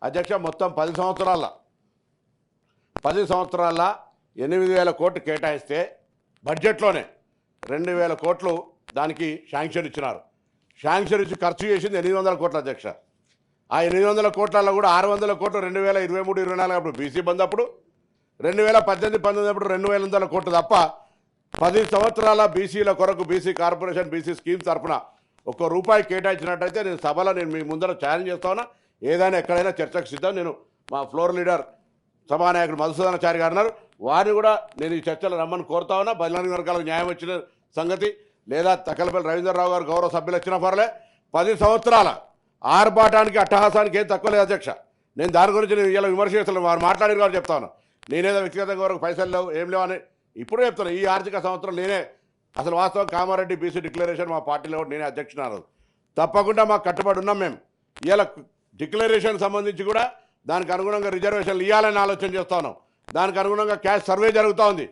అధ్యక్ష మొత్తం 10 సంవత్సరాల 8,000 కోట్లు కేటాయిస్తే బడ్జెట్లోనే 2,000 కోట్లు దానికి శాంక్షన్ ఇచ్చినారు. శాంక్షన్ ఇచ్చి ఖర్చు చేసింది 800 కోట్ల అధ్యక్ష. ఆ 800 కోట్లలో కూడా 600 కోట్లు 2023-24 అప్పుడు బీసీ బంద్ అప్పుడు, 2018-19 అప్పుడు 2,000 కోట్లు తప్ప 10 సంవత్సరాల బీసీల కొరకు బీసీ కార్పొరేషన్ బీసీ స్కీమ్ తరఫున ₹1 కేటాయించినట్టయితే నేను సభలో మీ ముందర ఛాలెంజ్ చేస్తా ఉన్నా. ఏదైనా ఎక్కడైనా చర్చకు సిద్ధం. నేను మా ఫ్లోర్ లీడర్ సభానాయకుడు మధుసూదనాచారి గారు అన్నారు, వారిని కూడా నేను ఈ చర్చలు రమ్మని కోరుతా ఉన్నా. బలిన వర్గాలకు న్యాయం వచ్చిన సంగతి లేదా తక్కలపల్లి రవీంద్రరావు గారు గౌరవ సభ్యులు వచ్చిన పర్లే. 10 సంవత్సరాల ఆర్భాటానికి అట్టహాసానికి ఏం తక్కువ లేదు అధ్యక్ష. నేను దాని గురించి నేను ఇలా విమర్శ చేస్తున్నాను. వారు మాట్లాడిన కాబట్టి చెప్తా ఉన్నా. నేనేదో వ్యక్తిగతంగా వరకు పైసలు లేవు ఏం లేవు అని ఇప్పుడు చెప్తాను. ఈ ఆర్థిక సంవత్సరం నేనే అసలు వాస్తవం కామారెడ్డి బీసీ డిక్లరేషన్ మా పార్టీలో నేనే అధ్యక్షున్నారు. తప్పకుండా మాకు కట్టుబడి ఉన్నాం. మేము ఇలా డిక్లరేషన్ సంబంధించి కూడా దానికి అనుగుణంగా రిజర్వేషన్లు ఇవ్వాలని ఆలోచన చేస్తా ఉన్నాం. దానికి అనుగుణంగా క్యాష్ సర్వే జరుగుతూ ఉంది.